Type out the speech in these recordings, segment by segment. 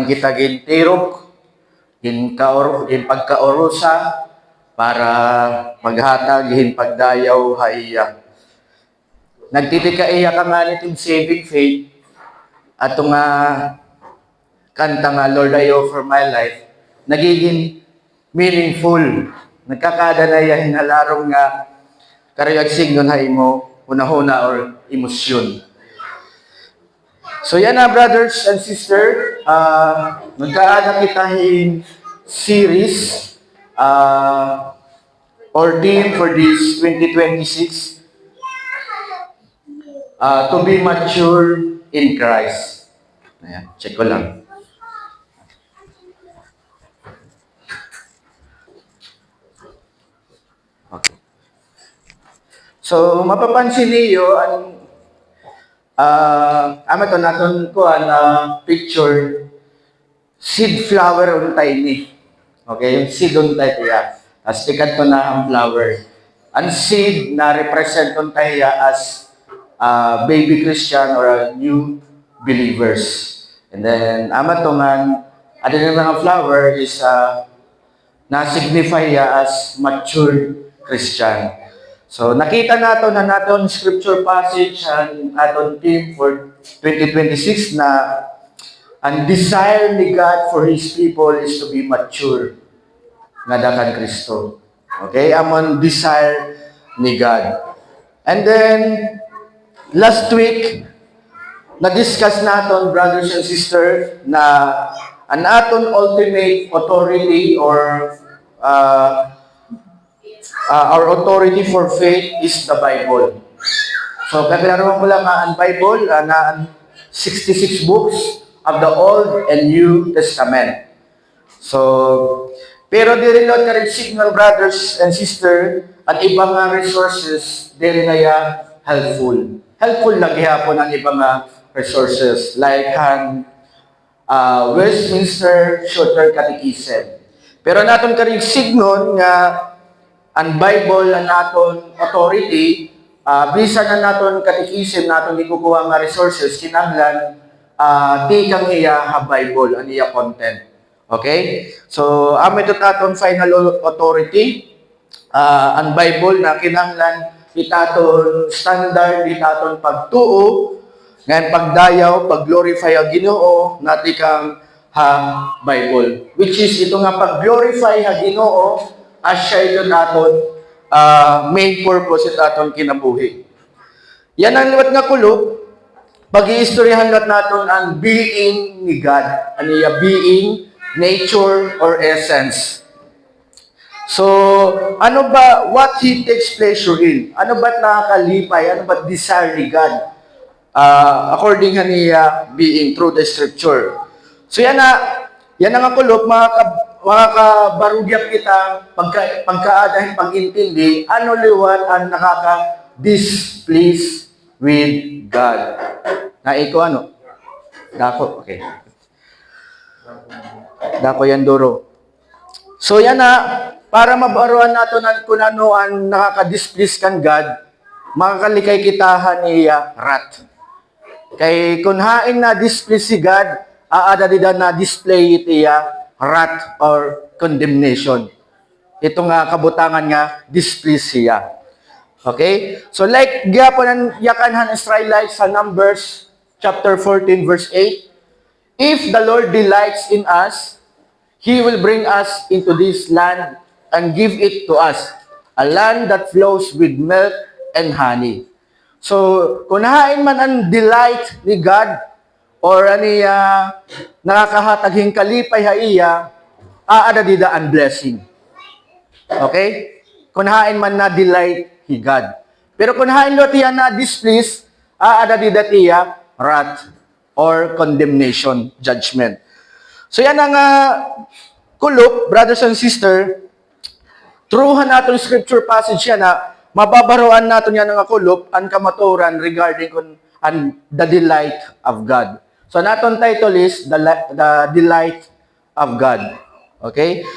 apan kita gintirok, gin pagkaorusa, para maghatag hin pagdayaw haiya. Nagtitika iya ka nga nitin saving faith, ato nga kanta nga Lord I offer my life, nagiging meaningful. Nagkakada na yan halarong nga karayag signon hay mo hunahuna or emosyon. So yan na brothers and sisters, magkaada kita in series or theme for this 2026, to be mature in Christ. Ayan, check ko lang. Okay. So, mapapansin niyo ang amato naton ko picture seed flower on tiny. Okay, yung seed on tayo ya. As tikat ko na ang flower. Ang seed na represent on tayo as baby Christian or new believers. And then amato nga ano yung mga flower is na-signify as mature Christian. So, nakita natin scripture passage and aton theme for 2026 na ang desire ni God for His people is to be mature nga dakan Kristo. Okay? Amon desire ni God. And then, last week, na-discuss natin, brothers and sisters, na ang aton ultimate authority or our authority for faith is the Bible. So, kapilaruan ko lang ang Bible, na 66 books of the Old and New Testament. So, pero diri lot ka rin signal, brothers and sisters, at ibang resources, diri na ya helpful. Helpful lagi hapon ang ibang resources, like Westminster Shorter Catechism. Pero naton ka rin signal nga ang Bible ang naton authority, bisan na naton catechism naton gikukuha nga resources, kinahanglan tikang iya Bible ang iya content. Okay? So, ito naton final authority, ang Bible na kinahanglan itaton standard, itaton pagtuo, ngayon pagdayaw, pag-glorify ang Ginoo, natikang Bible. Which is ito nga pag-glorify ang Ginoo, as siya ito naton main purpose ito aton kinabuhi. Yan ang liwat nga kulog, pag-iistoryahan naton ang being ni God. Ano yung being, nature, or essence. So, ano ba, what He takes pleasure in? Ano ba nakakalipay? Ano ba desire ni God? According niya being through the scripture. So, yan ang kulog, mga kabarugyap kita, pagkaadahin, pag-intindi, ano liwan ang nakaka-displease with God. Naiko ano? Dako, okay. Dako yan duro. So yan para mabaruan nato kung ano ang nakaka-displease kan God, makakalikay kitahan niya wrath. Kay kung hain na displease si God, aada dida na display itiya wrath or condemnation. Ito nga kabutangan nga displease siya. Okay? So like gyapon ang yakanhan Israelites sa Numbers chapter 14 verse 8, if the Lord delights in us, He will bring us into this land and give it to us, a land that flows with milk and honey. So, kung hain man ang delight ni God, or nakakahatag kalipay haiya, aada dida ang blessing. Okay? Kung hain man na delight ni God. Pero kung hain lo tiya na displease, aada dida tiya wrath or condemnation, judgment. So yan ang kulop, brothers and sisters, truhan natin scripture passage yan na mababaroan natin yan ng kulop ang kamaturan regarding the delight of God. So naton title is the delight of God. Okay?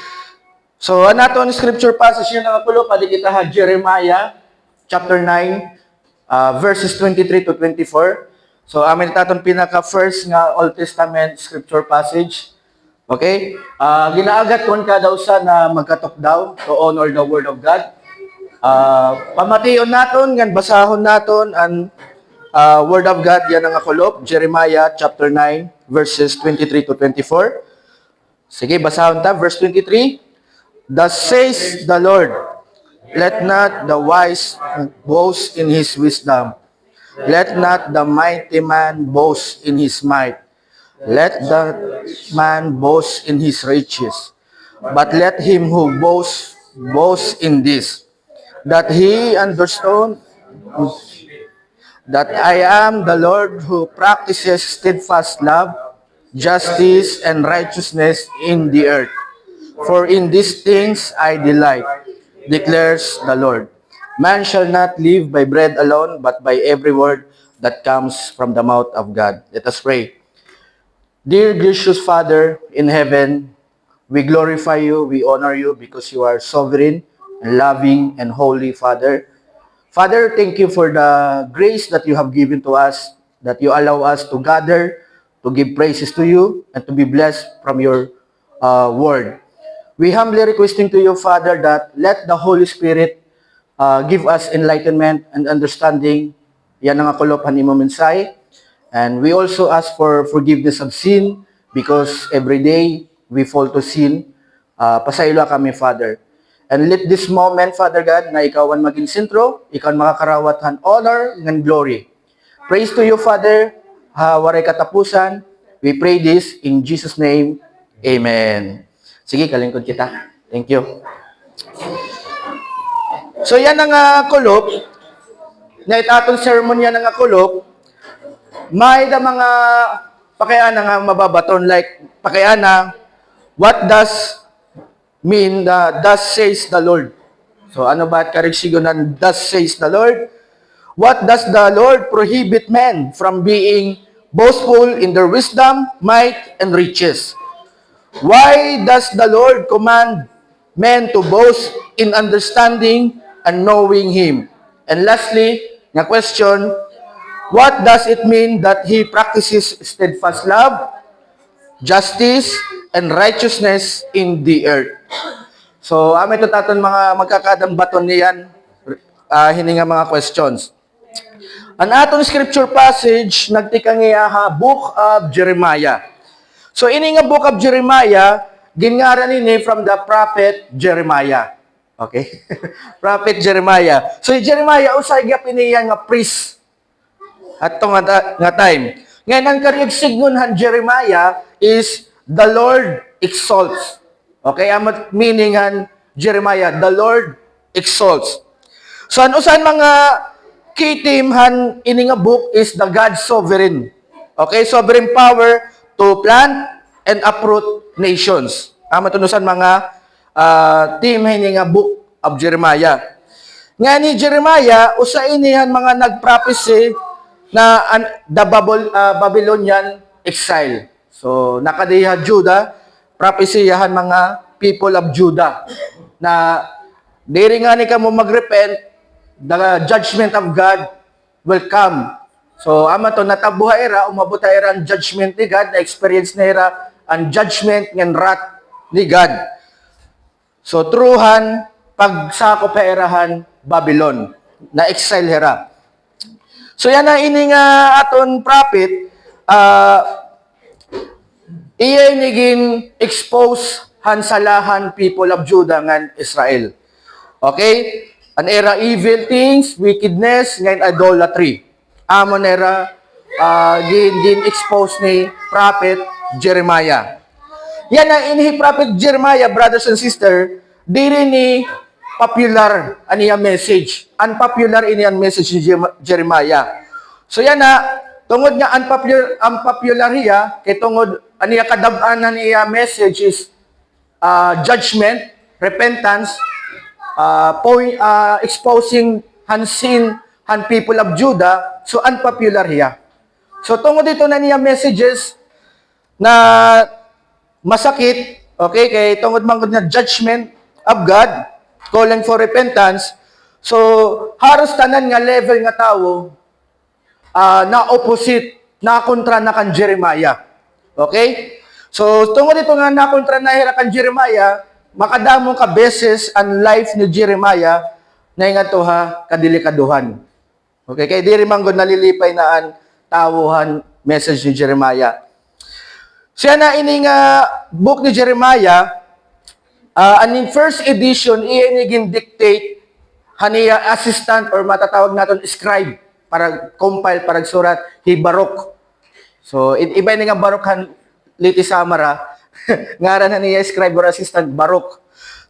So naton scripture passage yan ng kulop, pwede kita Jeremiah chapter 9 verses 23 to 24. So amin taton pinaka first nga Old Testament scripture passage. Okay? Ginaagat kon ka daw sa na magkatok daw to honor the word of God. Pamation naton ngan basahon naton ang word of God yan ang akolop, Jeremiah chapter 9 verses 23 to 24. Sige, basahon ta verse 23. Thus says the Lord, let not the wise boast in his wisdom. Let not the mighty man boast in his might. Let the man boast in his riches. But let him who boasts, boast in this, that he understood that I am the Lord who practices steadfast love, justice, and righteousness in the earth. For in these things I delight, declares the Lord. Man shall not live by bread alone, but by every word that comes from the mouth of God. Let us pray. Dear gracious Father in heaven, we glorify you, we honor you because you are sovereign, and loving, and holy, Father. Father, thank you for the grace that you have given to us, that you allow us to gather, to give praises to you, and to be blessed from your word. We humbly requesting to you, Father, that let the Holy Spirit give us enlightenment and understanding. Yan ang akolopan ni Maminsay. And we also ask for forgiveness of sin because every day we fall to sin. Pasaylo kami, Father. And let this moment, Father God, na ikaw ang maging sentro, ikaw ang makakarawatan honor and glory. Praise to you, Father. Waray katapusan. We pray this in Jesus' name. Amen. Sige, kalingkod kita. Thank you. So yan ang kulop. Na itatong sermon yan ang kulop. May da mga pakayana nga mababaton like pakayana, what does mean the thus says the Lord? So ano ba at karigsigon ng thus says the Lord? What does the Lord prohibit men from being boastful in their wisdom, might, and riches? Why does the Lord command men to boast in understanding and knowing Him? And lastly, na question, what does it mean that he practices steadfast love, justice, and righteousness in the earth? So, amin ito taton mga magkakadang baton niyan, hininga mga questions. Ang aton scripture passage, nagtikang iya Book of Jeremiah. So, ini nga Book of Jeremiah, gingaran ini from the prophet Jeremiah. Okay? Prophet Jeremiah. So, Jeremiah, usay gyapon niya nga priest at ito nga time. Ngayon, ang kariyag signunhan Jeremiah is the Lord exalts. Okay? Ang meaningan Jeremiah, the Lord exalts. So, ano saan mga key teamhan ini nga book is the God's sovereign. Okay? Sovereign power to plant and uproot nations. Ang matunusan mga team ini nga book of Jeremiah. Nga ni Jeremiah, usain niyan mga nagprophecy na the Babylonian exile. So, nakadiha Judah, propesyahan mga people of Judah na diri nga ni kamo magrepent, the judgment of God will come. So, ama to natabuha era, umabot era ang judgment ni God, na-experience na era ang judgment ng wrath ni God. So, truhan, pagsako pa erahan Babylon, na exile hera. So yan ang ini nga aton prophet, iya niging expose hansalahan people of Judah ngan Israel. Okay? An era evil things, wickedness, ngan idolatry. Amon era gin expose ni prophet Jeremiah. Yan ang ini prophet Jeremiah, brothers and sisters, diri ni popular aniya message. Unpopular ini ang message ni Jeremiah. So yan na, tungod nga unpopular hiya, kay tungod aniya kadab-anan niya message is judgment, repentance, exposing hansin han people of Judah, so unpopular hiya. So tungod dito na niya messages na masakit, okay, kay tungod manggod na judgment of God, calling for repentance. So, haros tanan nga level nga tao na opposite, na kontra na kan Jeremiah. Okay? So, tungod dito nga nakontra na hira kan Jeremiah, makadamong ka beses ang life ni Jeremiah na nga to ha, kadilikaduhan. Okay, kay diri man gud nalilipay na ang tawuhan message ni Jeremiah. Siya na ini nga book ni Jeremiah, aning first edition, iinigin dictate, haniya assistant or matatawag naton scribe, para compile, para surat, hi Baruch. So, iba nga Baruch han liti Samara, ngaran na niya scribe or assistant Baruch.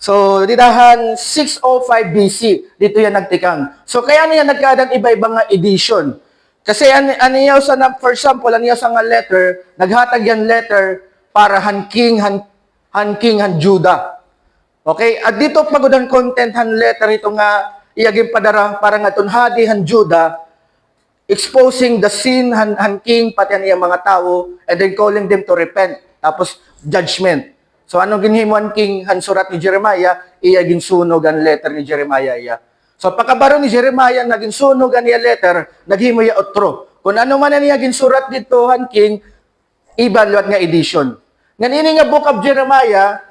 So, ditahan 605 BC, dito yan nagtikang. So, kaya niya nagkadang iba-ibang nga edition. Kasi aniyaw sa, for example, aniyaw sa nga letter, naghatag yan letter para han king, han Judah. Okay? At dito pagudan content han letter ito nga iyaging padara para nga tunhadi han Judah, exposing the sin han king pati ang iyang mga tao, and then calling them to repent. Tapos judgment. So anong ginhimuan king han surat ni Jeremiah, iyaging sunog ang letter ni Jeremiah iya. So pagkabaro ni Jeremiah naging sunog ang iya letter, naghimo iya otro. Kung ano man ang iyaging surat dito han king, iba luwat nga edition. Ngan ini nga book of Jeremiah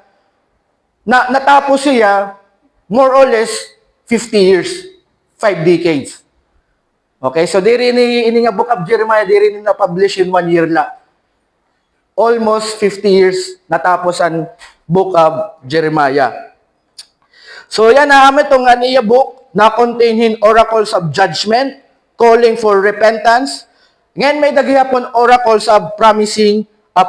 na natapos siya more or less 50 years, 5 decades. Okay, so diri ini nga book of Jeremiah, diri ni na-publish in 1 year la. Almost 50 years natapos ang book of Jeremiah. So yan na amin itong niya book na contain oracles of judgment, calling for repentance. Ngayon may daghihapon oracles of promising a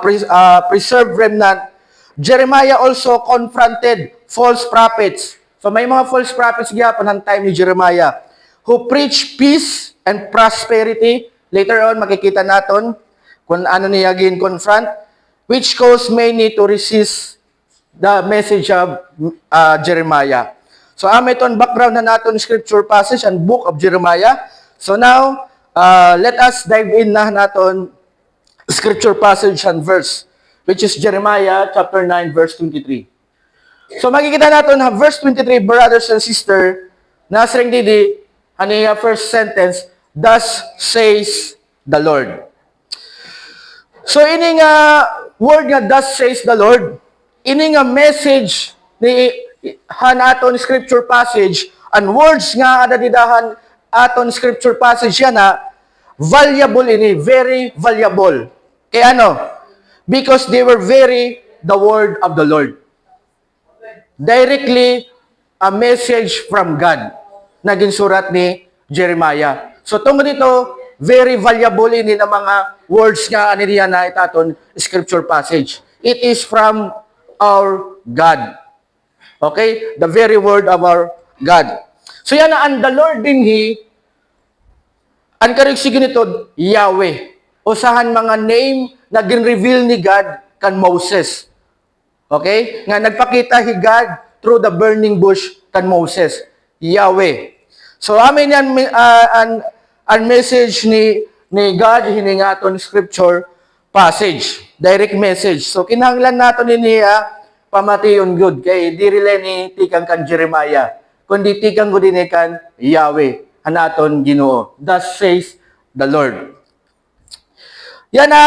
preserved remnant. Jeremiah also confronted false prophets. So may mga false prophets gihapon ang time ni Jeremiah who preach peace and prosperity. Later on, makikita natin kung ano niya confront, which caused many to resist the message of Jeremiah. So, ameton background na natin scripture passage and book of Jeremiah. So now, let us dive in na natin scripture passage and verse, which is Jeremiah chapter 9, verse 23. So, makikita natin verse 23, brothers and sisters, nasring didi, haniya first sentence, thus says the Lord. So, ini nga word nga, thus says the Lord, ini nga message ni aton scripture passage, and words nga adadidahan aton scripture passage yan na, valuable ini, very valuable. Kaya ano? Because they were very the word of the Lord. Directly, a message from God, naging surat ni Jeremiah. So, tungkol dito, very valuable ini na mga words nga aniriya na itaton scripture passage. It is from our God. Okay? The very word of our God. So, yan na, and the Lord din ang karigsig nito, Yahweh. Usahan mga name na gin-reveal ni God kan Moses. Okay? Nga nagpakita hi God through the burning bush kan Moses. Yahweh. So, amin yan, ang message ni God, hiningaton scripture passage. Direct message. So, kinahanglan nato niya, pamatiyon good. Kay di rile ni tikang kan Jeremiah. Kundi tikang good din kan Yahweh. Hanaton Ginoo. Thus says the Lord. Yan na,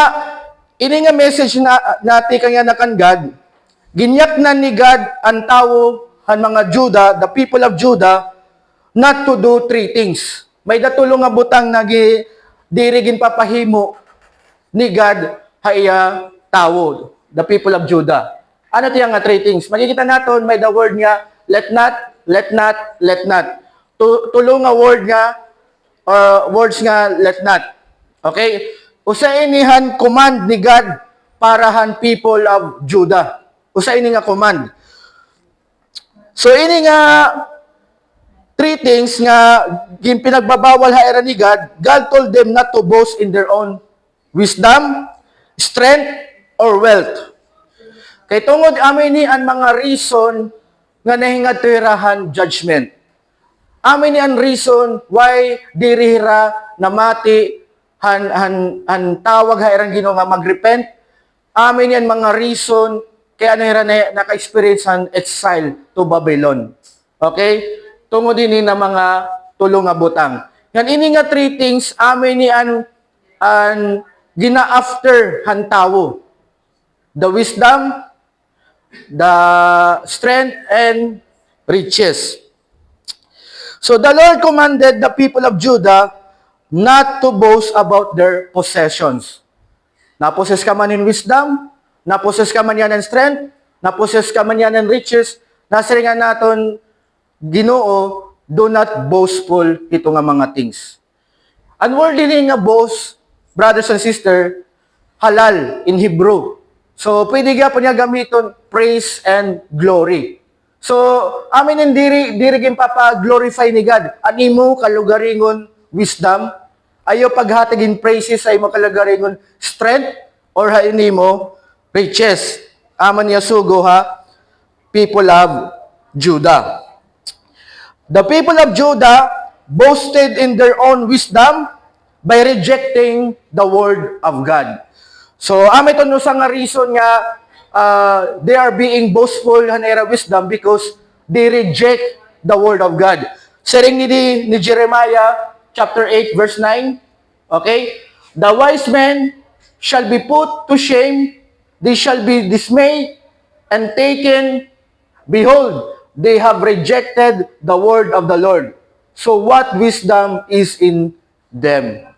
ini nga message na tikang yan na kan God, ginyak na ni God ang tao, ang mga Judah, the people of Judah, not to do 3 things. May datulong nga butang dirigin papahimo ni God haya tao, the people of Judah. Ano tiyang nga 3 things? Makikita natin, may the word nga, let not, let not, let not. Tulong nga word nga, words nga, let not. Okay? Usa inihan command ni God para han people of Judah. Usa ini nga command. So ini nga 3 things nga pinagbabawal haera ni God. God told them not to boast in their own wisdom, strength, or wealth. Kay tungod amin ni ang mga reason nga nahingad tirahan judgment. Amin ni ang reason why dirihira namati han tawag haerang Ginoo nga magrepent. Amin yan mga reason kaya nahira na naka-experience ang exile to Babylon. Okay? Tungod din na mga tulong nga butang. Yan ini nga 3 things amin ni an gina-after han tawo. the wisdom, the strength, and riches. So the Lord commanded the people of Judah not to boast about their possessions. Naposes ka man in wisdom, naposes ka man yan in strength, naposes ka man yan in riches, nasiringan naton Ginoo, do not boastful ito nga mga things. Unworthy nga boast, brothers and sisters, halal in Hebrew. So, pwede ka po niya gamiton praise and glory. So, amin diri papa-glorify ni God. Animo kalugaringon wisdom, ayo paghatigin praises ay mo kalugaringon strength, or hainimo riches. Aman niya sugo ha, people of Judah. The people of Judah boasted in their own wisdom by rejecting the word of God. So, amin ito no sa nga reason nga they are being boastful hanera wisdom because they reject the word of God. Sering ni Jeremiah chapter 8 verse 9, okay? The wise men shall be put to shame, they shall be dismayed and taken. Behold, they have rejected the word of the Lord. So what wisdom is in them?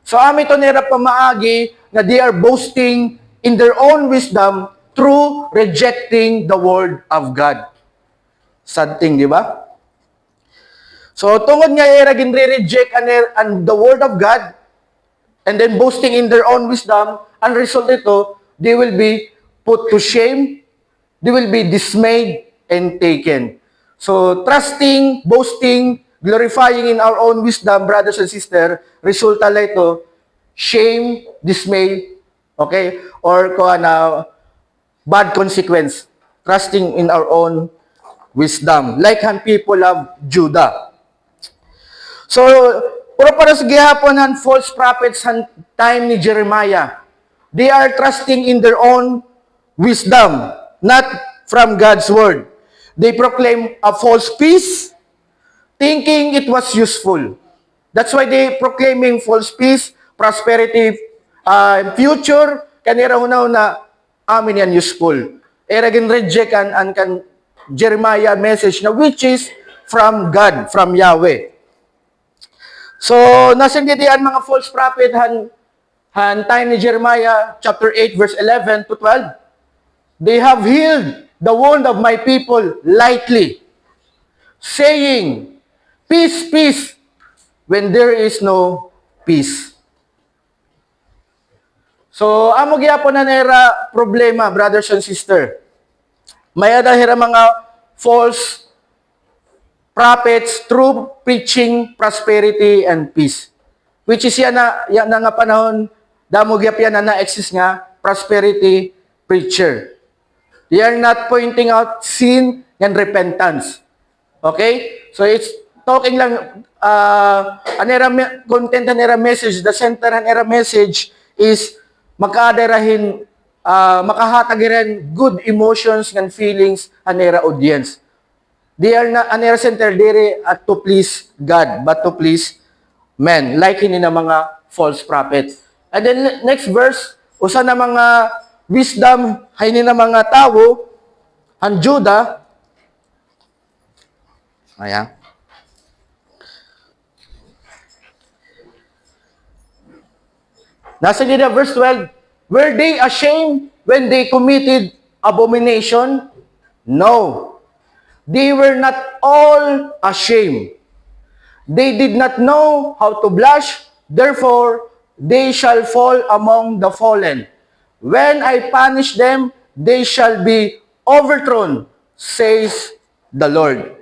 So amin ito nira pamaagi na they are boasting in their own wisdom through rejecting the word of God. Sad thing, di ba? So tungod nga era ginre-reject and the word of God and then boasting in their own wisdom, ang result ito, they will be put to shame, they will be dismayed and taken. So, trusting, boasting, glorifying in our own wisdom, brothers and sisters, resulta la ito, shame, dismay, okay? Or bad consequence. Trusting in our own wisdom. Like ang people of Judah. So, puro para sa gihapon ng false prophets ang time ni Jeremiah. They are trusting in their own wisdom, not from God's word. They proclaim a false peace, thinking it was useful. That's why they proclaiming false peace, prosperity, future, kanira hunaw na amin yan useful. Eragin reject an kan Jeremiah message na which is from God, from Yahweh. So, nasan diyan mga false prophet han time ni Jeremiah chapter 8 verse 11 to 12. They have healed the wound of my people lightly, saying, peace, peace, when there is no peace. So, amo gyapon na nera problema, brothers and sisters. May adahira mga false prophets through preaching prosperity and peace. Which is yan na nga panahon, damo gyap yan na exist nga prosperity preacher. They are not pointing out sin and repentance. Okay? So it's talking lang, content na message, the center na message is makaderahin, makahatagiran good emotions and feelings anera audience. They are not anera center dire at to please God, but to please men, like ini na mga false prophets. And then next verse, usa na mga wisdom hay ni na mga tao ang Judah. Ayan. Nasa nila verse 12, were they ashamed when they committed abomination? No. They were not all ashamed. They did not know how to blush, therefore they shall fall among the fallen. When I punish them, they shall be overthrown, says the Lord.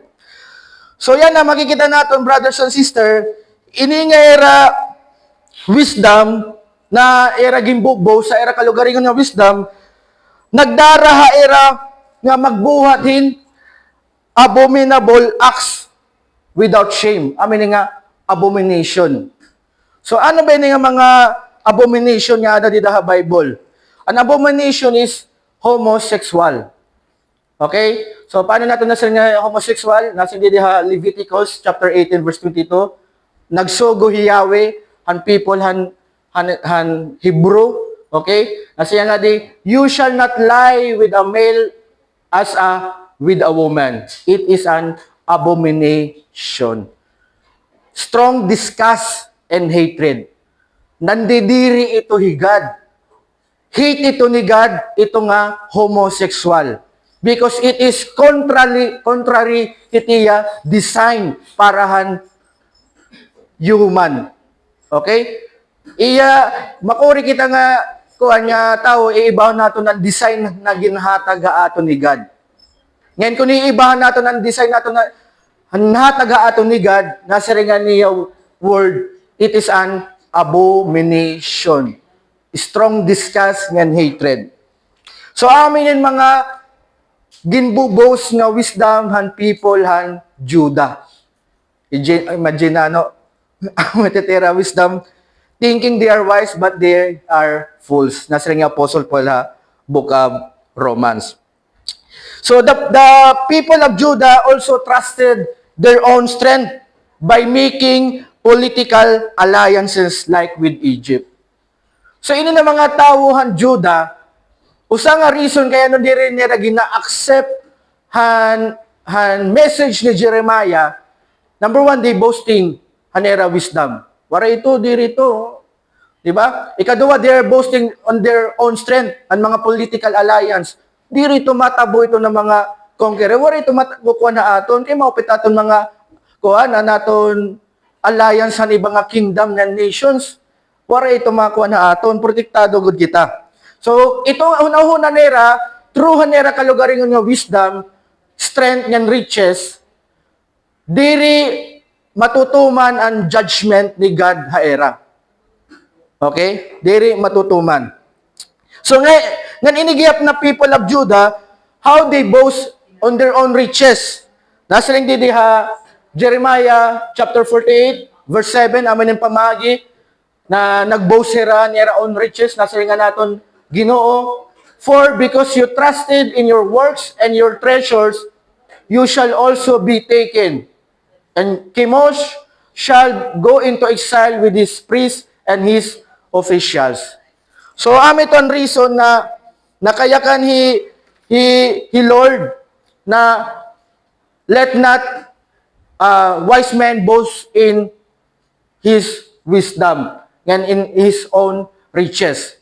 So yan na makikita natin, brothers and sisters, ini nga era wisdom, na era gimbubo, sa era kalugaringon ng wisdom, nagdaraha era nga magbuhatin abominable acts without shame. Amin nga, abomination. So ano ba yung mga abomination nga ada dito sa Bible? An abomination is homosexual. Okay? So, paano natin nasan nga homosexual? Nasan dito sa Leviticus chapter 18 verse 22. Nagsugo Yahweh, han people, han Hebrew, Okay? Kasi nga di, you shall not lie with a male as with a woman. It is an abomination. Strong disgust and hatred. Nandidiri ito higad. Hate ito ni God, ito nga homosexual. Because it is contrary itiya design parahan human. Okay? Makuri kita nga kuha nga tao, iibaw nato ng design na ginhatag ato ni God. Ngayon, kung iibahan nato ng design nato na hatag ato ni God, nasa rin nga niya word, it is an abomination. Strong disgust and hatred. So amin yung mga ginbubos nga wisdom han people han Judah. Imagine matitira wisdom, thinking they are wise but they are fools. Nasa rin nga Apostle Paul book of Romans. So the people of Judah also trusted their own strength by making political alliances like with Egypt. So ini na mga tawuhan Judah, usa nga reason kaya no diri nila gina-accept han message ni Jeremiah. Number one, they boasting hanera wisdom. Wara ito diri to. Di ba? Ikaduwa, they are boasting on their own strength ang mga political alliance. Diri ito matabo ito ng mga conqueror. Wara ito matabukuha na aton kay maupit aton mga kuha na naton alliance han ibang kingdom and nations. Wara ito makuha na aton, protektado gud kita. So, ito una-una nera, true nera kalugaring nga wisdom, strength and riches, diri matutuman ang judgment ni God haera. Okay? Diri matutuman. So, nga inigiyap na people of Judah, how they boast on their own riches. Nasa rin didi Jeremiah chapter 48, verse 7, amin yung pamagi, na nagboast sila niya own riches, nasa nga naton Ginoo. For because you trusted in your works and your treasures, you shall also be taken. And Chemosh shall go into exile with his priests and his officials. So amit on reason na nakayakan he Lord na let not wise man boast in his wisdom and in his own riches.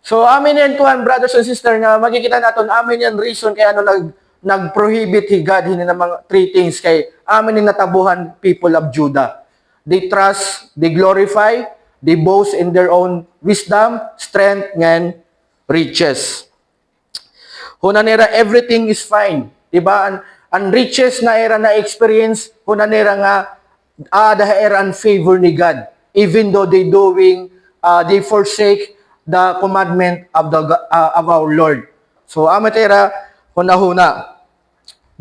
So amin yan kuhan, brothers and sisters, nga makikita natin, amin yan reason kaya ano nag-prohibit hi God hini ng mga three things kay amin yung natabuhan people of Judah. They trust, they glorify, they boast in their own wisdom, strength, and riches. Huna nila, everything is fine. Diba? Ang riches na era na experience, huna nila nga, the era and favor ni God. Even though they forsake the commandment of our Lord. So, amatera, huna-huna.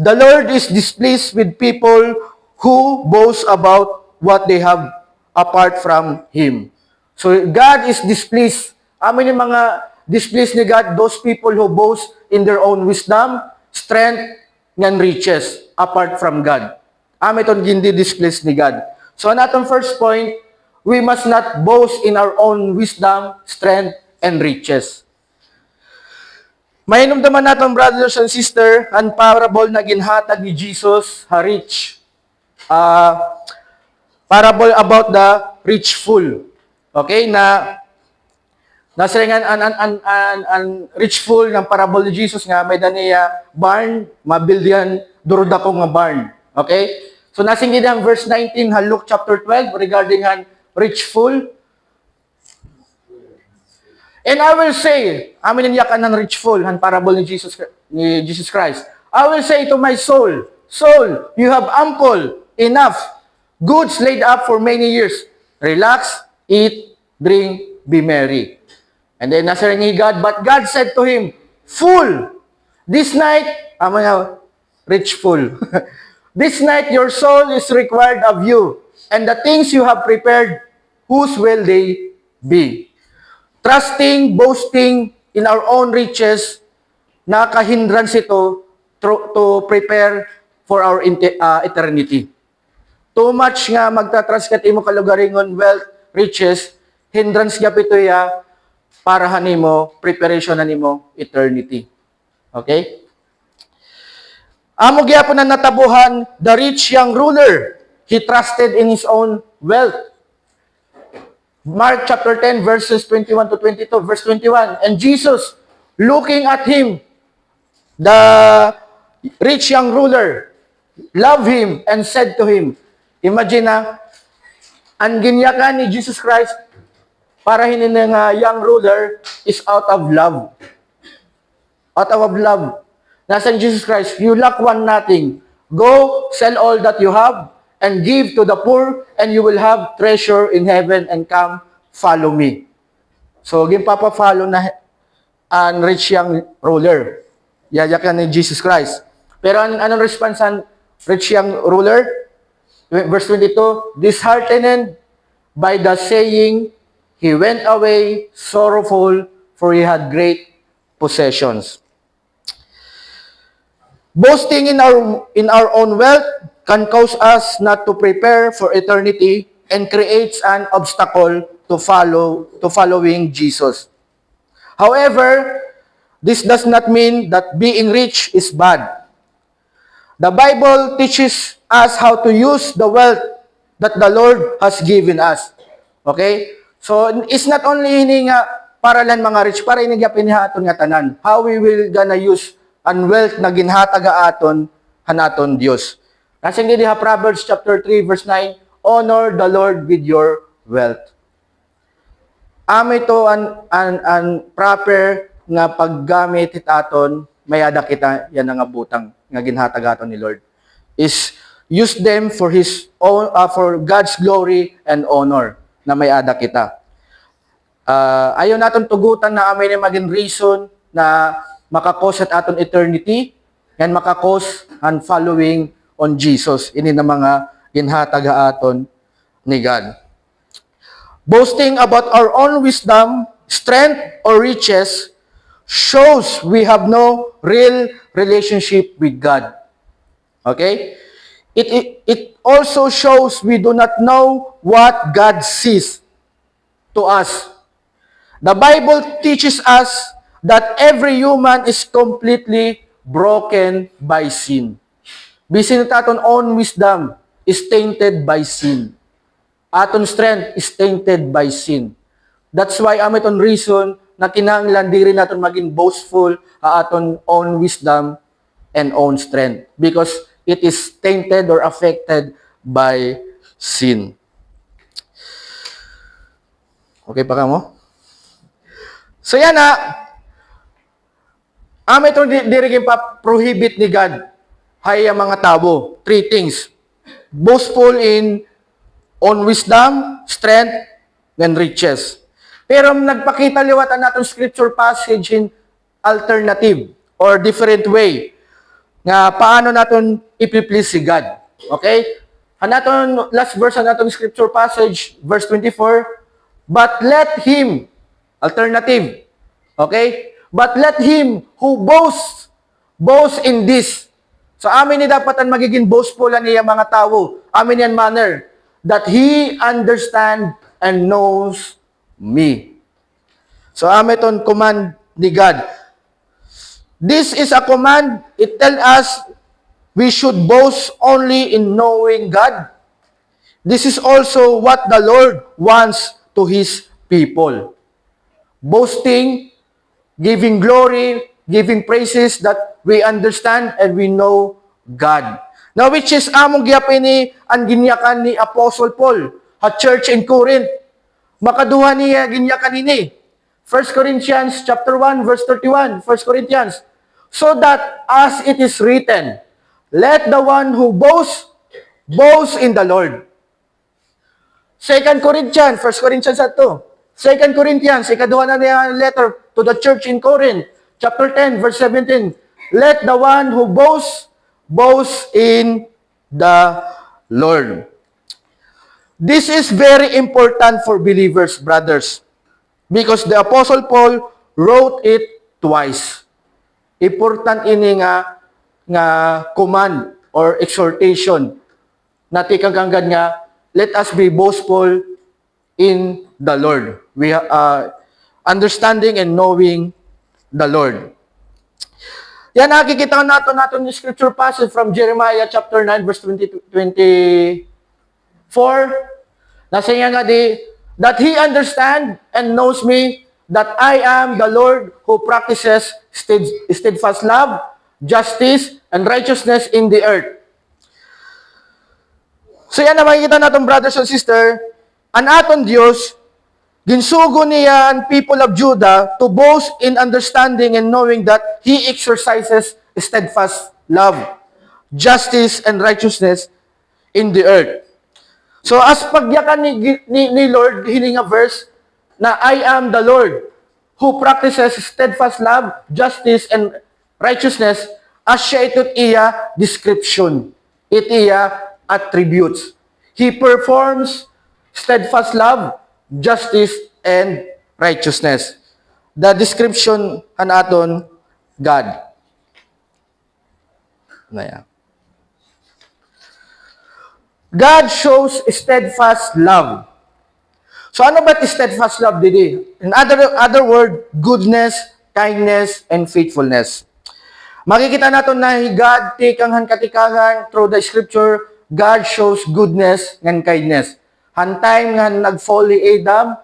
The Lord is displeased with people who boast about what they have apart from Him. So, God is displeased. Amin yung mga displeased ni God, those people who boast in their own wisdom, strength, and riches apart from God. Amin itong hindi displeased ni God. So, natong first point, we must not boast in our own wisdom, strength, and riches. Mainom naman natin, brothers and sisters, ang parable na ginhatag ni Jesus, rich. Parable about the rich fool. Okay, nasa nga ang rich fool ng parable ni Jesus nga may daniya barn, mabildian durudako nga barn. Okay? So nasingid ang verse 19 Luke chapter 12 regarding ang rich fool. And I will say, amin niyakan ng rich fool, ang parable ni Jesus Christ. I will say to my soul, soul, you have ample, enough, goods laid up for many years. Relax, eat, drink, be merry. And then nasa ni God, but God said to him, fool, this night, rich fool, this night your soul is required of you, and the things you have prepared, whose will they be? Trusting, boasting in our own riches, nakahindrance ito to prepare for our eternity. Too much nga magtatrust kat imo kalugaringon wealth, riches, hindrance nga pito ya para hanimo, preparation na nimo eternity. Okay? Amo gyapon na natabuhan, the rich young ruler, he trusted in his own wealth. Mark chapter 10, verses 21 to 22, verse 21. And Jesus, looking at him, the rich young ruler, loved him and said to him, imagine na, ang ginyakan ni Jesus Christ para hinin nga young ruler is out of love. Out of love. Nasa Jesus Christ, you lack one nothing. Go, sell all that you have, and give to the poor, and you will have treasure in heaven, and come, follow me. So, ginpapa-follow na ang rich young ruler. Yayakan ni Jesus Christ. Pero anong response ang rich young ruler? Verse 22, disheartened by the saying, he went away sorrowful, for he had great possessions. Boasting in our own wealth can cause us not to prepare for eternity and creates an obstacle to following Jesus. However, this does not mean that being rich is bad. The Bible teaches us how to use the wealth that the Lord has given us. Okay? So, it's not only ini nga para lang mga rich, para ini nga pinihaton nga tanan. How we will gonna use ang wealth na ginhataga aton hanaton Dios. Kasi nga diha Proverbs chapter 3 verse 9, honor the Lord with your wealth. Amo ito an proper nga paggamit itaton mayada kita yan nga butang nga ginhataga aton ni Lord. Is use them for his own for God's glory and honor na mayada kita. Ayaw naton tugutan na amay ni maging reason na makakos at aton eternity and makakos and following on Jesus. Ini na mga ginhataga aton ni God. Boasting about our own wisdom, strength, or riches shows we have no real relationship with God. Okay? It also shows we do not know what God sees to us. The Bible teaches us that every human is completely broken by sin. Bisin aton own wisdom is tainted by sin. Aton strength is tainted by sin. That's why aton reason na kinahanglan diri naton maging boastful aton own wisdom and own strength because it is tainted or affected by sin. Okay pa ka mo? So yan na, ito dirigin pa prohibit ni God hay ang mga tao. Three things. Boastful in own wisdom, strength, and riches. Pero nagpakita liwatan natin scripture passage in alternative or different way nga paano natin ipiplease si God. Okay? Hanaton last verse natin scripture passage, verse 24, but let him, alternative, okay? But let him who boast in this. So amin ni dapatan magiging boastful niya mga tao. Amin yan manner that he understand and knows me. So amin ton command ni God. This is a command. It tells us we should boast only in knowing God. This is also what the Lord wants to His people. Boasting, giving glory, giving praises that we understand and we know God. Now, which is among gyapon ni ang ginyakan ni Apostle Paul, a church in Corinth. Makaduha niya ginyakan ini. 1 Corinthians chapter 1 verse 31. 1 Corinthians. So that as it is written, let the one who boast in the Lord. 2 Corinthians, 1 Corinthians 2. 2 Corinthians, ikaduha na niya letter to the church in Corinth, chapter 10, verse 17. Let the one who boast in the Lord. This is very important for believers, brothers, because the Apostle Paul wrote it twice. Important ini nga command or exhortation na tikang kanggad nga, let us be boastful in the Lord. understanding and knowing the Lord. Yan, nakikita natin yung scripture passage from Jeremiah chapter 9, verse 24. Nasa nga that he understand and knows me, that I am the Lord who practices steadfast love, justice, and righteousness in the earth. So yan na makikita natin, brothers and sisters, ang aton Diyos, ginsugo niya ang people of Judah to boast in understanding and knowing that He exercises steadfast love, justice, and righteousness in the earth. So as pagyakan ni Lord, hininga verse na I am the Lord who practices steadfast love, justice, and righteousness, as siya ito't iya description. It iya attributes. He performs steadfast love, justice, and righteousness. The description aton God. Naya. God shows steadfast love. So ano ba steadfast love didi? In other word, goodness, kindness, and faithfulness. Makikita natin na God tikang katikahan through the scripture, God shows goodness and kindness. Hantay nga nag-folly Adam,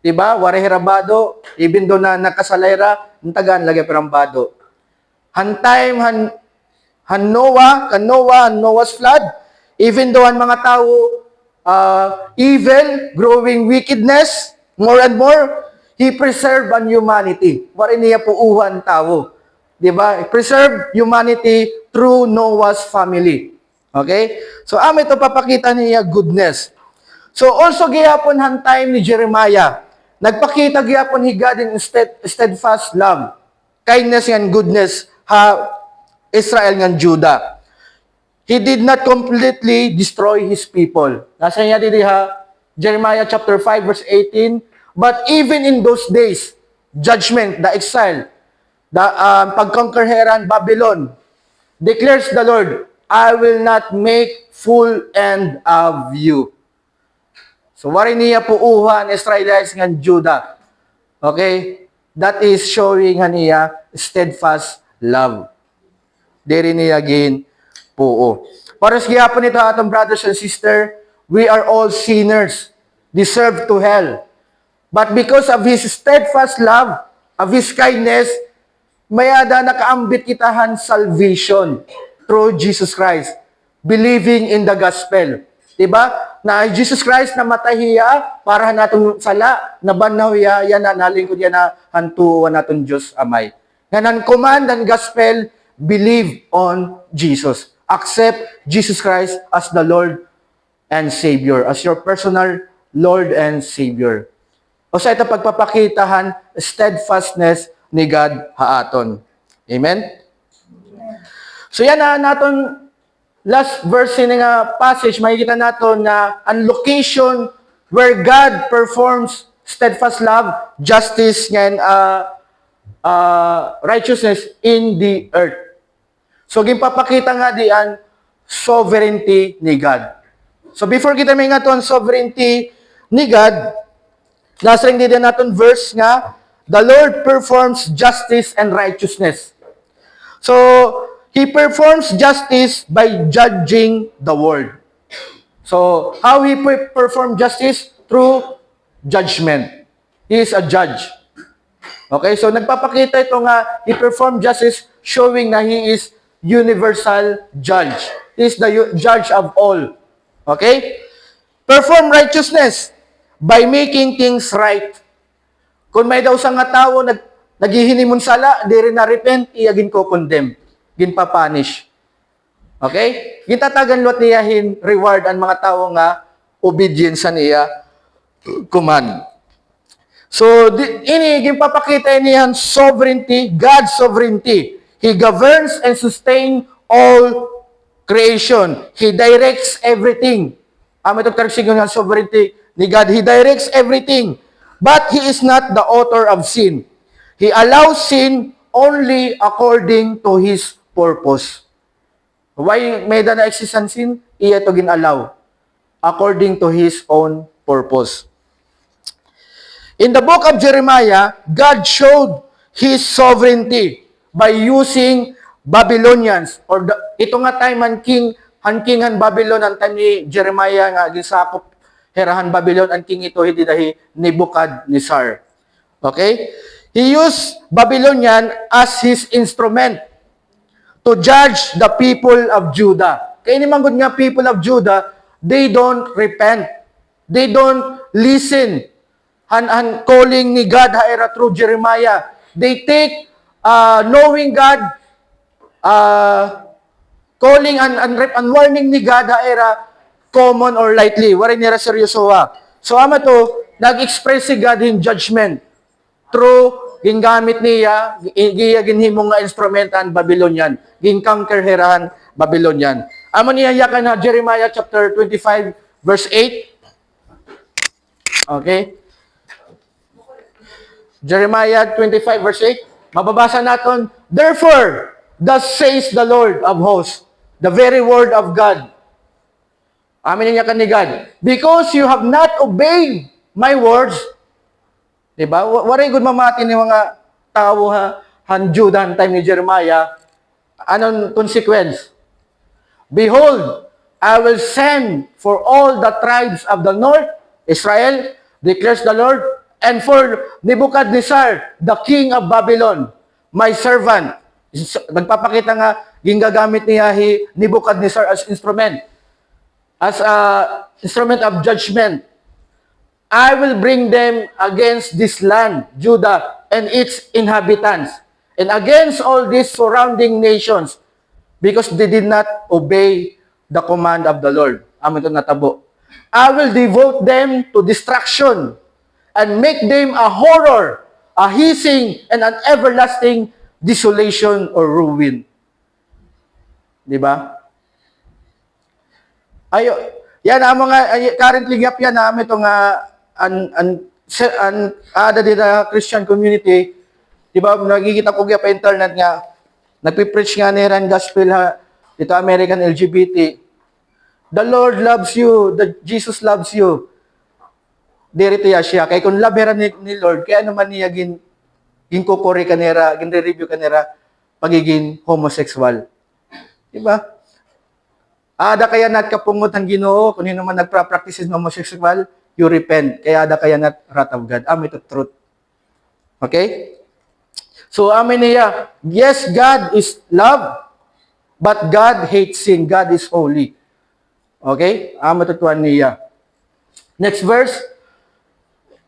diba? Warehirabado, even do na nakasalayra, tagaan lagi perambado. Hantay han Noah's flood, even though ang mga tao evil, growing wickedness, more and more, He preserved an humanity. Wari niya po uhan tao. Diba? Preserve humanity through Noah's family. Okay? So, ito papakita niya goodness. So, also gihapon han time ni Jeremiah. Nagpakita gihapon ni God in steadfast love, kindness and goodness Israel ng Judah. He did not completely destroy His people. Nasa niya dito Jeremiah chapter 5 verse 18, but even in those days, judgment, the exile, the pagconquerheran Babylon, declares the Lord, I will not make full end of you. So, wari niya po uhan Israelites ng Judah. Okay? That is showing niya steadfast love. Diri niya again po. Para sa gihapon nito atong brothers and sisters, we are all sinners, deserve to hell. But because of His steadfast love, of His kindness, mayada nakaambit kitahan salvation through Jesus Christ, believing in the gospel. Diba? Na Jesus Christ na matahiya para natong sala, nabanaw yan na nalingkod yan na hantuan naton Diyos amay. Nga command and gospel, believe on Jesus. Accept Jesus Christ as the Lord and Savior, as your personal Lord and Savior. O sa ito pagpapakitahan, steadfastness ni God haaton. Amen? So yan na naton last verse nga passage, makikita natin na ang location where God performs steadfast love, justice, and righteousness in the earth. So, ginpapakita nga diyan sovereignty ni God. So, before kita may nga ang sovereignty ni God, nasa rin din natin verse nga, the Lord performs justice and righteousness. So, He performs justice by judging the world. So, how He perform justice? Through judgment. He is a judge. Okay, so nagpapakita ito nga, He perform justice showing na He is universal judge. He is the judge of all. Okay? Perform righteousness by making things right. Kung may daw sa nga tao naghihinimon sala, di rin na-repent, iyagin ko condemn. Ginpapanish. Okay? Gintatagan lot niyahin reward ang mga tao nga obedience sa niya command. So, ini ginpapakita niyan sovereignty, God's sovereignty. He governs and sustains all creation. He directs everything. Ito karagsigon ng sovereignty ni God. He directs everything. But He is not the author of sin. He allows sin only according to His purpose. Why may na exist ang sin? Iya to ginalaw. According to His own purpose. In the book of Jeremiah, God showed His sovereignty by using Babylonians. Ito nga time han king han Babylon, ang time ni Jeremiah nga gisakop herahan Babylon, ang king ito hindi dahi Nebuchadnezzar. Okay? He used Babylonian as his instrument to judge the people of Judah. Kaya naman good nga people of Judah, they don't repent. They don't listen. Han calling ni God haera through Jeremiah. They take knowing God, calling and warning ni God haera common or lightly. Wala nira seryoso ha. So ama to, nag-express si God in judgment through gingamit niya, ginhimong nga instrumentan Babylonian, ginconquer herahan Babylonian. Amo niya yakan na Jeremiah chapter 25 verse 8. Okay? Jeremiah 25 verse 8. Mababasa natin, therefore, thus says the Lord of hosts, the very word of God. Amin niya ni God. Because you have not obeyed my words. Diba? Waray good mamati ni mga tao han Judah time ni Jeremiah. Anong consequence? Behold, I will send for all the tribes of the north, Israel, declares the Lord, and for Nebuchadnezzar, the king of Babylon, my servant. Nagpapakita nga, ginagamit niya Nebuchadnezzar as instrument. As a instrument of judgment. I will bring them against this land, Judah, and its inhabitants, and against all these surrounding nations, because they did not obey the command of the Lord. Amin ito natabo. I will devote them to destruction, and make them a horror, a hissing, and an everlasting desolation or ruin. Diba? Yan ang mga currently gap yan namin itong ada dita Christian community. Diba, nakikita ko pa internet nga, nagpipreach nga niran gospel ito American LGBT. The Lord loves you, Jesus loves you. Dirito ya siya. Kaya kung love ni Lord, kaya naman niya ginkukuri kanira, gin-review kanira, pagiging homosexual. Diba? Ada kaya nat kapungot ang Ginoo, kung yun naman nagpa-practice ng homosexual, you repent. Kaya ada kaya nat wrath of God. Ito truth. Okay? So amin niya, yes, God is love, but God hates sin. God is holy. Okay? Ito tuwan niya. Next verse,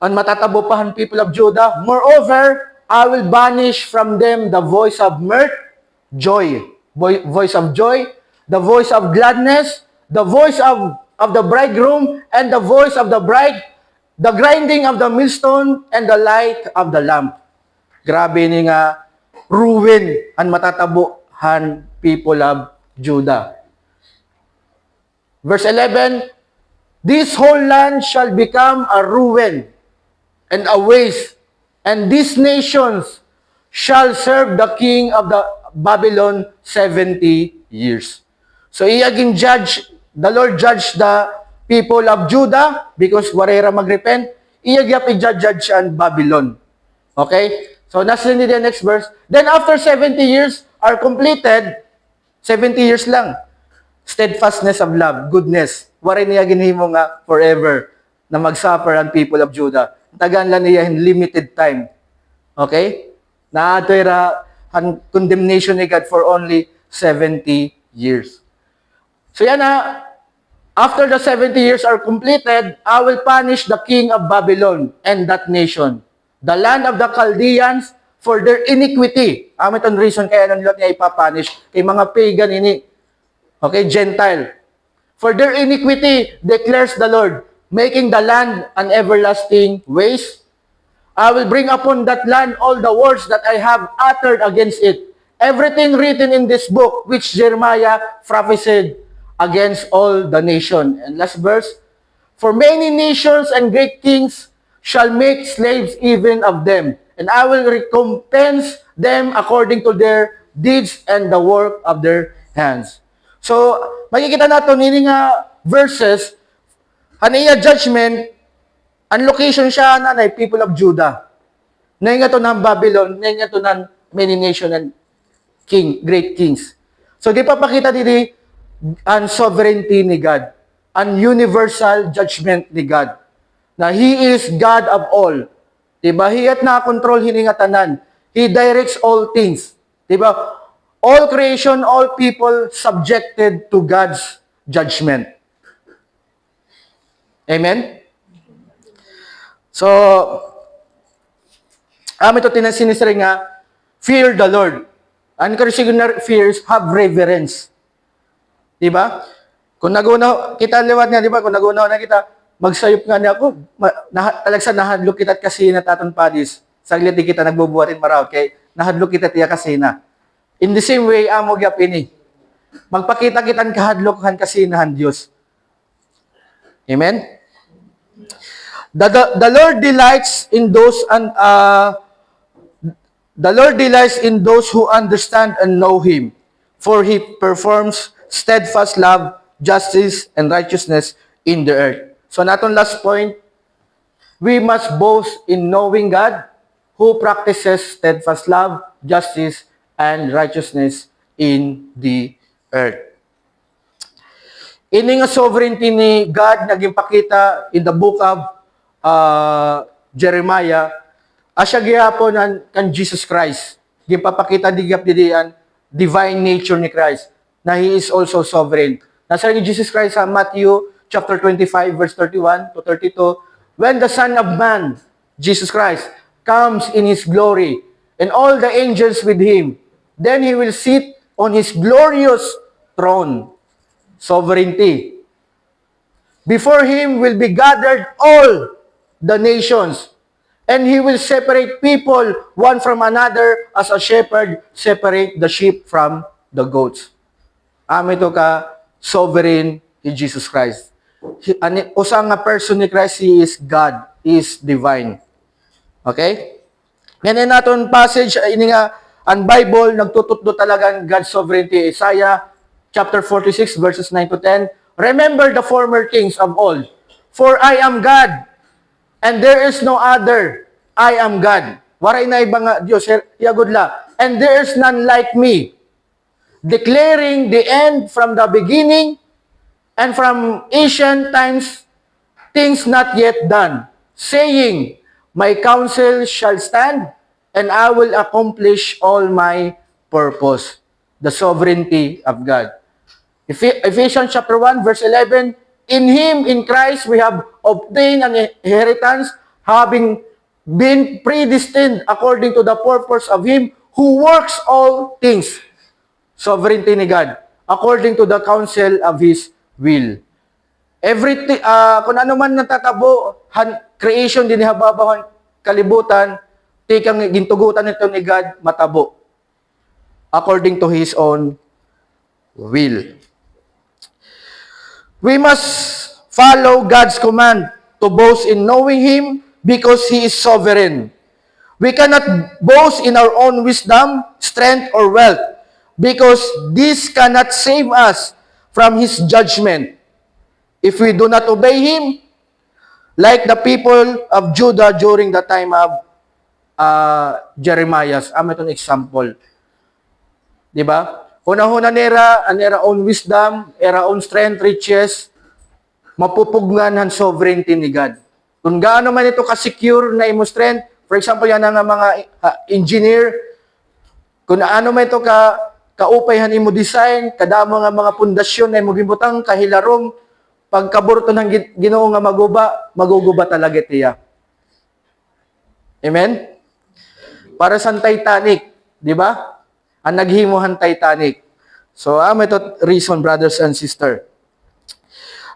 ang matatabupahan people of Judah, moreover, I will banish from them the voice of mirth, joy, voice of joy, the voice of gladness, the voice of the bridegroom, and the voice of the bride, the grinding of the millstone, and the light of the lamp. Grabe ni nga, ruin ang matatabuhan people of Judah. Verse 11, this whole land shall become a ruin and a waste, and these nations shall serve the king of the Babylon 70 years. So iyaging judge, the Lord judge the people of Judah because warera magrepent, iyagyap i-judge ang Babylon. Okay? So nasa ni the next verse. Then after 70 years are completed, 70 years lang, steadfastness of love, goodness, waray niya ginhimo nga forever na magsuffer ang people of Judah. Tagan lang niya in limited time. Okay? Naatoy condemnation ni God for only 70 years. So yan after the 70 years are completed, I will punish the king of Babylon and that nation, the land of the Chaldeans, for their iniquity. Itong reason kaya nang niya ipapunish kay mga pagan ini. Okay, Gentile. For their iniquity, declares the Lord, making the land an everlasting waste. I will bring upon that land all the words that I have uttered against it. Everything written in this book, which Jeremiah prophesied against all the nation. And last verse, for many nations and great kings shall make slaves even of them, and I will recompense them according to their deeds and the work of their hands. So, makikita natin nini nga verses, haniya judgment, Ang location siya, nanay, people of Judah. Na nga to ng Babylon, na nga to ng many nation and great kings. So, di pa pakita dito ang sovereignty ni God, ang universal judgment ni God, na He is God of all. Diba? He at na-control hiningatanan. He directs all things. Diba? All creation, all people subjected to God's judgment. Amen? So, ito tinasinisari nga, fear the Lord. Ang karisigunar fears, have reverence. Diba? Kung nagunaw, kita liwat nga, diba? Kung nagunaw na kita, magsayop nga niya ako, talagsa nahadlok kita kasi na taton padis. Saglit di kita nagbubuhatin maraw, kay nahadlok kita tiya kasi na. In the same way, amo gyapin ni. Magpakita kitan kahadlokan kasi nahan Dios. Amen? The Lord delights in those who understand and know Him, for He performs steadfast love, justice, and righteousness in the earth. So, naton last point, we must boast in knowing God who practices steadfast love, justice, and righteousness in the earth. Ini nga sovereignty ni God naging pakita in the book of Jeremiah, asya gihapon kan Jesus Christ. Gipapakita digap didian divine nature ni Christ, na He is also sovereign. Nasa ni Jesus Christ sa Matthew chapter 25 verse 31 to 32, when the Son of Man, Jesus Christ, comes in His glory, and all the angels with Him, then He will sit on His glorious throne. Sovereignty. Before Him will be gathered all the nations, and He will separate people one from another as a shepherd separate the sheep from the goats. Ito ka sovereign in Jesus Christ. Usang nga person ni Christ, He is God, He is divine. Okay? Ngayon natin passage, ini nga, ang Bible, nagtututdo talaga ang God's sovereignty. Isaiah chapter 46 verses 9 to 10. Remember the former things of old, for I am God, and there is no other. I am God. Waray na ibang Diyos, yagudla. And there is none like me. Declaring the end from the beginning, and from ancient times, things not yet done. Saying, my counsel shall stand, and I will accomplish all my purpose. The sovereignty of God. Ephesians chapter 1 verse 11, in Him, in Christ, we have obtained an inheritance, having been predestined according to the purpose of Him who works all things. Sovereignty ni God, according to the counsel of His will. Everything, kung ano man natatabo, creation din hababawan kalibutan, tikang gintugutan nito ni God, matabo. According to His own will. We must follow God's command to boast in knowing Him because He is sovereign. We cannot boast in our own wisdom, strength, or wealth because this cannot save us from His judgment. If we do not obey Him, like the people of Judah during the time of Jeremiah. Itong example. Diba? Una-una nera, anera own wisdom, era own strength, riches, mapupugnan ang sovereignty ni God. Kung gaano man ito ka-secure na imo strength, for example, yan ang mga engineer, kung ano man ito kaupayhan imo design, kadamo nga mga pundasyon na imo gibutang kahilarong, pagkaburto ng Ginoo nga maguguba talaga tiya. Amen? Para sa Titanic, di ba? Ang naghimuhan Titanic. So, ito reason, brothers and sisters.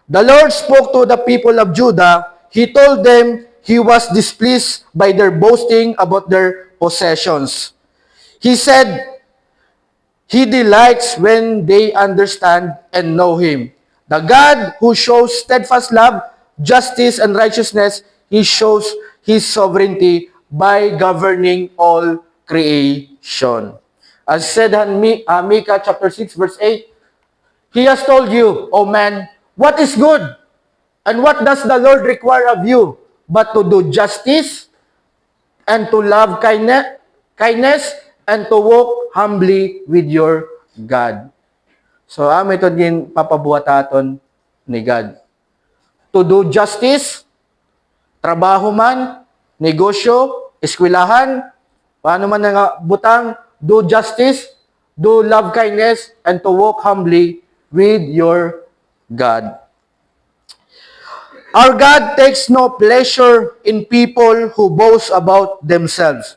The Lord spoke to the people of Judah. He told them He was displeased by their boasting about their possessions. He said, He delights when they understand and know Him. The God who shows steadfast love, justice, and righteousness, He shows His sovereignty by governing all creation. As said in Micah chapter 6 verse 8, He has told you, O man, what is good, and what does the Lord require of you, but to do justice, and to love kindness, and to walk humbly with your God. So, ito din papabuhat aton ni God. To do justice, trabaho man, negosyo, eskwelahan, paano man nga butang, do justice, do love kindness, and to walk humbly with your God. Our God takes no pleasure in people who boast about themselves,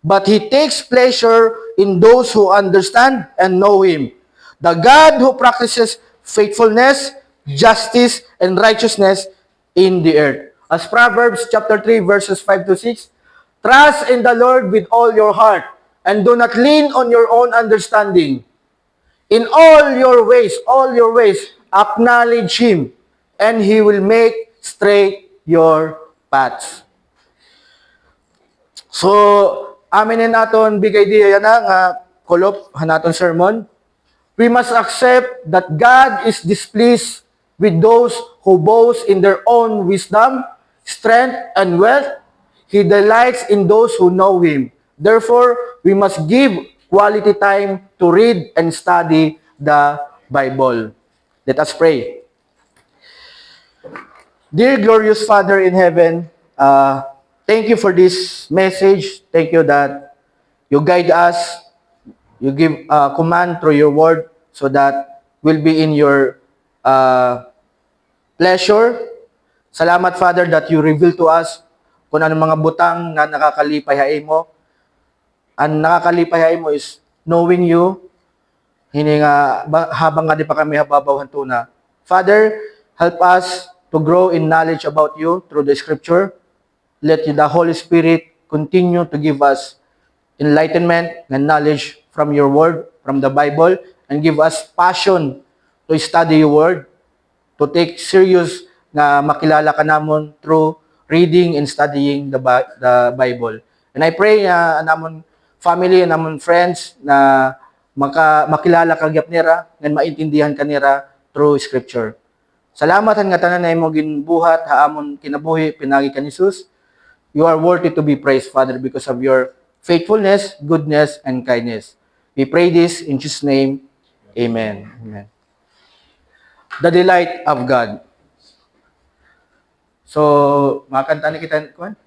but He takes pleasure in those who understand and know Him. The God who practices faithfulness, justice, and righteousness in the earth. As Proverbs chapter 3 verses 5 to 6, trust in the Lord with all your heart, and do not lean on your own understanding. In all your ways, acknowledge Him, and He will make straight your paths. So, aminin naton bigay diya na nga kulop hanaton sermon. We must accept that God is displeased with those who boast in their own wisdom, strength, and wealth. He delights in those who know Him. Therefore, we must give quality time to read and study the Bible. Let us pray. Dear glorious Father in heaven, thank you for this message. Thank you that you guide us, you give command through your word so that we'll be in your pleasure. Salamat, Father, that you reveal to us kung ano mga butang na nakakalipay mo. Ang nakakalipay mo is knowing you, hindi nga, habang nga di pa kami hababawan tuna. Father, help us to grow in knowledge about you through the scripture. Let the Holy Spirit continue to give us enlightenment and knowledge from your word, from the Bible, and give us passion to study your word, to take serious na makilala ka namon through reading and studying the Bible. And I pray na namon family, namon friends na makilala ka gyap nila, and maintindihan ka nila through scripture. Salamat nga tanan na imo ginbuhat haamon kinabuhi pinagi ka ni Jesus. You are worthy to be praised, Father, because of your faithfulness, goodness, and kindness. We pray this in Jesus' name. Amen. Amen. The delight of God. So, makanta ni kita, kuan?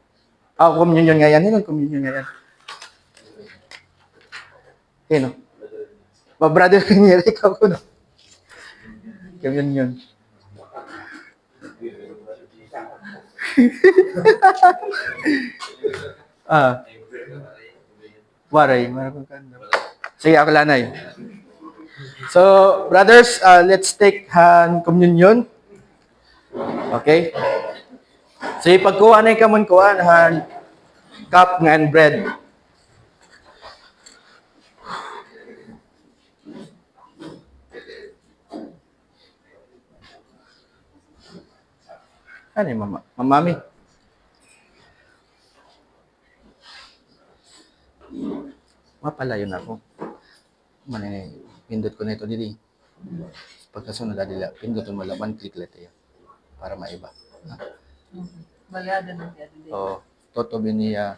Communion nga yan. Communion nga yan. Okay, no? Brother, kanyari ka ko, no? Communion. Waray. Sige, ako lanay. So, brothers, let's take hand communion. Okay? So, ipagkuha na ikamon kuha hand cup and bread. Ano yung mama? Mamami? Mapalayon ako. Manay, pindot ko na ito dili. Pagkasunod na dila, pindutin mo lang, one click lang tayo. Para maiba. Balyada na siya dili. Oo. Toto biniya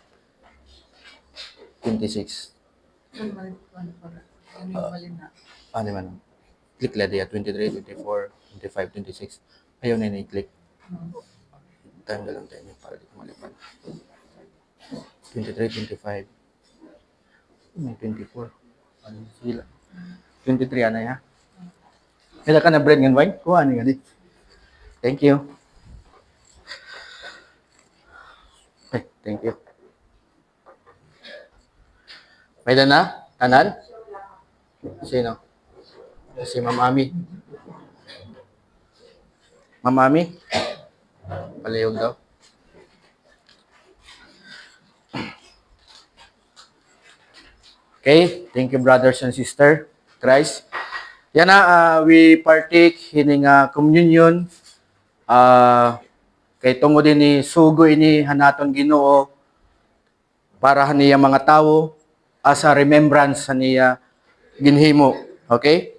26. Ano man? Click lang tayo. 23, 24, 25, 26. Ayaw na i-click. Time na lang tayo para di ko malipan. 23, 25. May 24. Ano sila? 23 ana ya. Kaya ka na bread ng wine? Kuha ni gani. Thank you. Okay, thank you. Pwede na? Tanan? Sino? Si Mamami. Mamami? Palihog daw. Okay, thank you brothers and sisters. Christ. Yan na, we partake hining communion. Kay tungo din ni sugo ini hanaton Ginoo para haniya mga tao as a remembrance haniya ginhimo. Okay?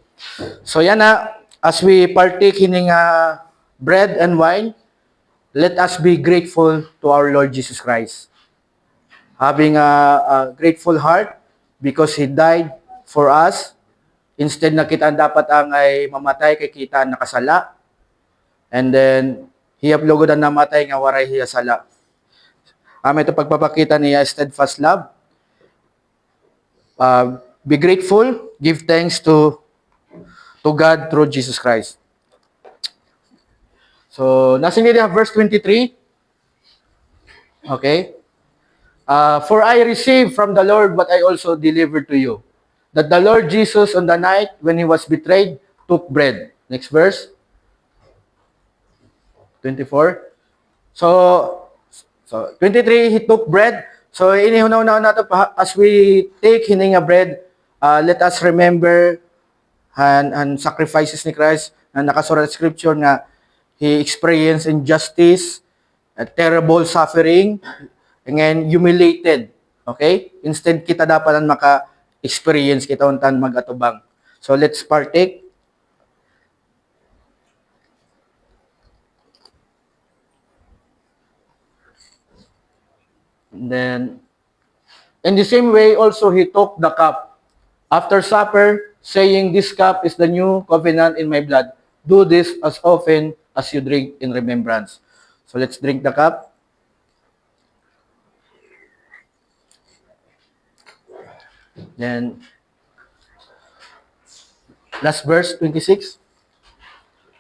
So yan na, as we partake hining bread and wine, let us be grateful to our Lord Jesus Christ. Having a grateful heart because He died for us. Instead na kita dapat ang ay mamatay kay kita nakasala. And then, He lugod ang namatay nga waray hiya sala. Ito pagpapakita niya steadfast love. Be grateful, give thanks to God through Jesus Christ. So, nasa niya verse 23. Okay. For I received from the Lord what I also delivered to you. That the Lord Jesus on the night when He was betrayed took bread. Next verse. 24. So 23, He took bread. So, inihunaw-unaw nato as we take hininga bread, let us remember and sacrifices ni Christ na nakasulat sa scripture nga He experienced injustice, a terrible suffering, and then humiliated. Okay? Instead, kita dapat maka-experience kita untan mag-atubang. So, let's partake. And then, in the same way, also He took the cup after supper, saying, "This cup is the new covenant in my blood. Do this as often as you drink in remembrance." So let's drink the cup. Then, last verse, 26.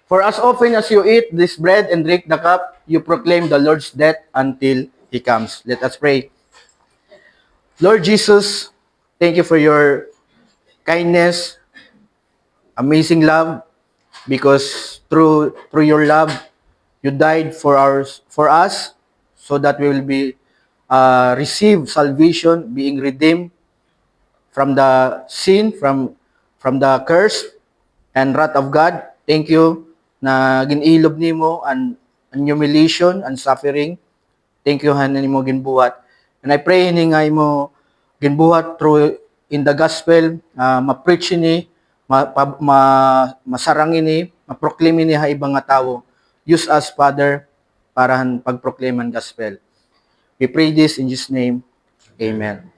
For as often as you eat this bread and drink the cup, you proclaim the Lord's death until He comes. Let us pray. Lord Jesus, thank you for your kindness, amazing love, because through your love, you died for us, so that we will be receive salvation, being redeemed from the sin, from the curse and wrath of God. Thank you na ginilob nimo and humiliation and suffering. Thank you han nimo ginbuhat. And I pray ni nga imo ginbuhat through in the gospel, ma-preach ni, masarang ini, ma-proclaim ini ha ibang nga tawo. Use us, Father, para pag-proclaim ang gospel. We pray this in Jesus' name. Amen.